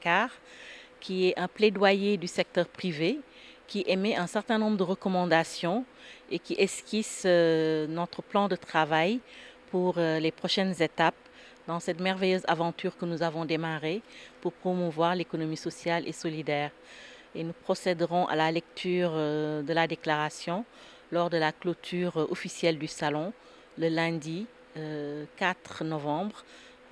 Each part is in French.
Dakar, qui est un plaidoyer du secteur privé, qui émet un certain nombre de recommandations et qui esquisse notre plan de travail pour les prochaines étapes dans cette merveilleuse aventure que nous avons démarrée pour promouvoir l'économie sociale et solidaire. Et nous procéderons à la lecture de la déclaration lors de la clôture officielle du salon le lundi 4 novembre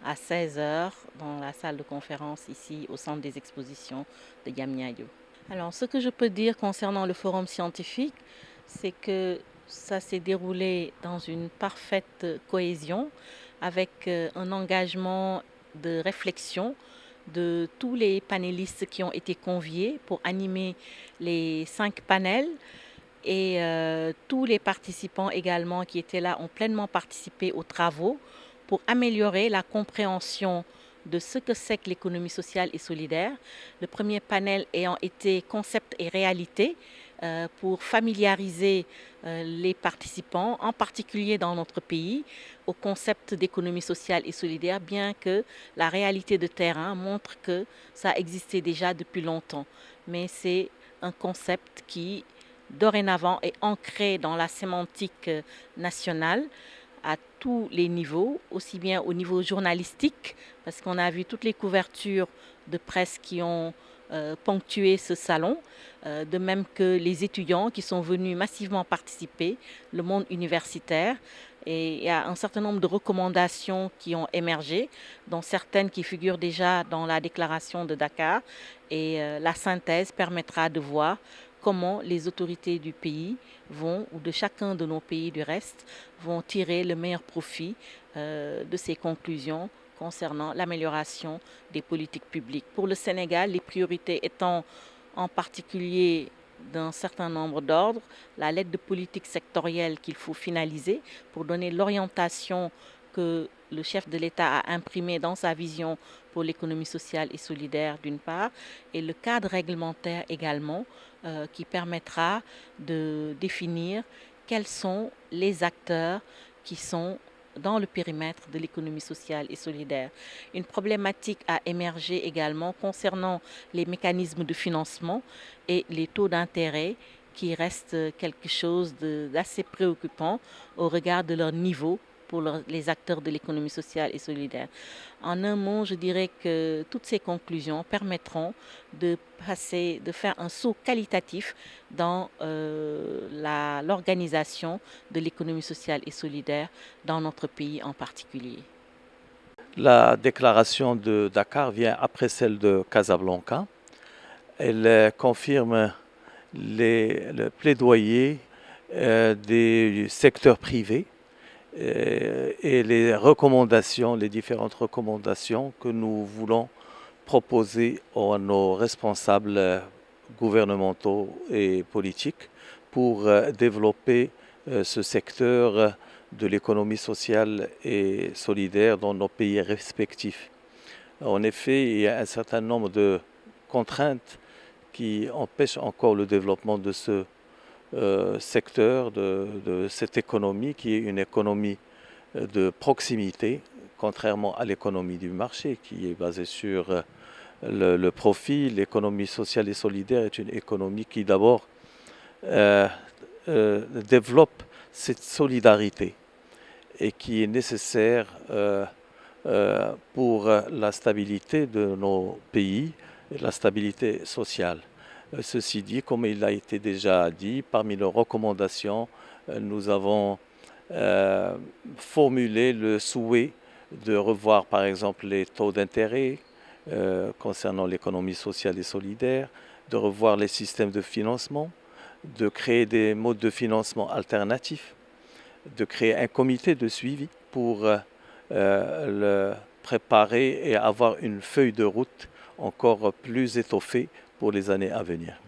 à 16 heures dans la salle de conférence ici au centre des expositions de Diamniadio. Alors, ce que je peux dire concernant le forum scientifique, c'est que ça s'est déroulé dans une parfaite cohésion avec un engagement de réflexion de tous les panélistes qui ont été conviés pour animer les 5 panels. Et tous les participants également qui étaient là ont pleinement participé aux travaux pour améliorer la compréhension de ce que c'est que l'économie sociale et solidaire. Le premier panel ayant été concept et réalité pour familiariser les participants, en particulier dans notre pays, au concept d'économie sociale et solidaire, bien que la réalité de terrain montre que ça existait déjà depuis longtemps. Mais c'est un concept qui dorénavant est ancré dans la sémantique nationale à tous les niveaux, aussi bien au niveau journalistique, parce qu'on a vu toutes les couvertures de presse qui ont ponctué ce salon, de même que les étudiants qui sont venus massivement participer, le monde universitaire. Et il y a un certain nombre de recommandations qui ont émergé, dont certaines qui figurent déjà dans la déclaration de Dakar. Et la synthèse permettra de voir comment les autorités du pays vont, ou de chacun de nos pays du reste, vont tirer le meilleur profit de ces conclusions concernant l'amélioration des politiques publiques. Pour le Sénégal, les priorités étant en particulier d'un certain nombre d'ordres, la lettre de politique sectorielle qu'il faut finaliser pour donner l'orientation que le chef de l'État a imprimée dans sa vision pour l'économie sociale et solidaire d'une part, et le cadre réglementaire également qui permettra de définir quels sont les acteurs qui sont dans le périmètre de l'économie sociale et solidaire. Une problématique a émergé également concernant les mécanismes de financement et les taux d'intérêt qui restent quelque chose d'assez préoccupant au regard de leur niveau pour les acteurs de l'économie sociale et solidaire. En un mot, je dirais que toutes ces conclusions permettront de faire un saut qualitatif dans l'organisation de l'économie sociale et solidaire dans notre pays en particulier. La déclaration de Dakar vient après celle de Casablanca. Elle confirme le plaidoyer des secteurs privés et les recommandations, les différentes recommandations que nous voulons proposer à nos responsables gouvernementaux et politiques pour développer ce secteur de l'économie sociale et solidaire dans nos pays respectifs. En effet, il y a un certain nombre de contraintes qui empêchent encore le développement de ce secteur, de cette économie qui est une économie de proximité, contrairement à l'économie du marché qui est basée sur le profit. L'économie sociale et solidaire est une économie qui d'abord développe cette solidarité et qui est nécessaire pour la stabilité de nos pays et la stabilité sociale. Ceci dit, comme il a été déjà dit, parmi les recommandations, nous avons formulé le souhait de revoir par exemple les taux d'intérêt concernant l'économie sociale et solidaire, de revoir les systèmes de financement, de créer des modes de financement alternatifs, de créer un comité de suivi pour le préparer et avoir une feuille de route encore plus étoffée pour les années à venir.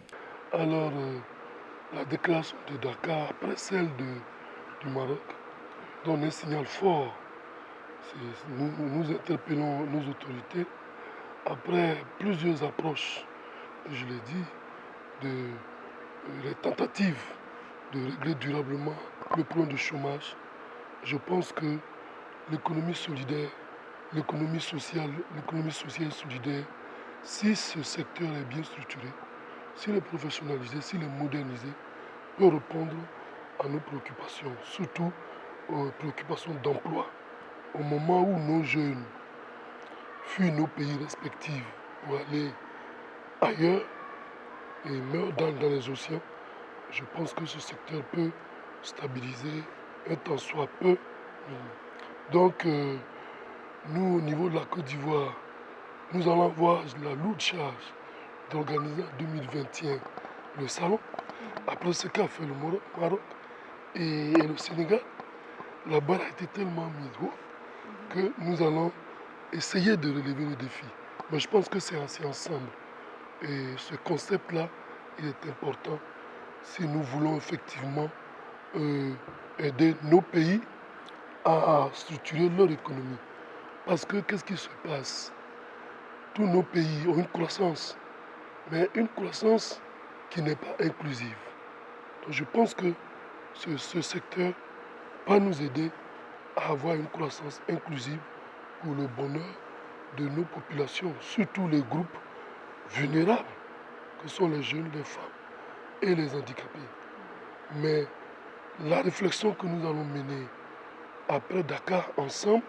Alors, la déclaration de Dakar, après celle du Maroc, donne un signal fort. Nous interpellons nos autorités après plusieurs approches, je l'ai dit, les tentatives de régler durablement le problème du chômage. Je pense que l'économie solidaire, l'économie sociale et solidaire si ce secteur est bien structuré, s'il est professionnalisé, s'il est modernisé, peut répondre à nos préoccupations, surtout aux préoccupations d'emploi. Au moment où nos jeunes fuient nos pays respectifs pour aller ailleurs et meurent dans les océans, je pense que ce secteur peut stabiliser un tant soit peu. Donc, nous, au niveau de la Côte d'Ivoire, nous allons avoir la lourde charge d'organiser en 2021 le salon. Après ce qu'a fait le Maroc et le Sénégal, la barre a été tellement mise haut que nous allons essayer de relever le défi. Mais je pense que c'est assez ensemble. Et ce concept-là, il est important si nous voulons effectivement aider nos pays à structurer leur économie. Parce que qu'est-ce qui se passe? Tous nos pays ont une croissance, mais une croissance qui n'est pas inclusive. Donc je pense que ce secteur va nous aider à avoir une croissance inclusive pour le bonheur de nos populations, surtout les groupes vulnérables, que sont les jeunes, les femmes et les handicapés. Mais la réflexion que nous allons mener après Dakar ensemble,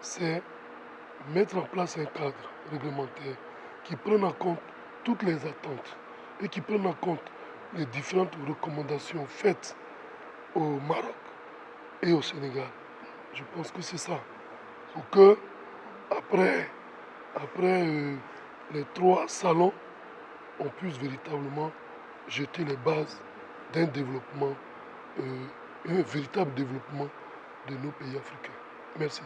c'est mettre en place un cadre réglementaire qui prenne en compte toutes les attentes et qui prenne en compte les différentes recommandations faites au Maroc et au Sénégal. Je pense que c'est ça. Pour que, après les 3 salons, on puisse véritablement jeter les bases d'un développement, un véritable développement de nos pays africains. Merci.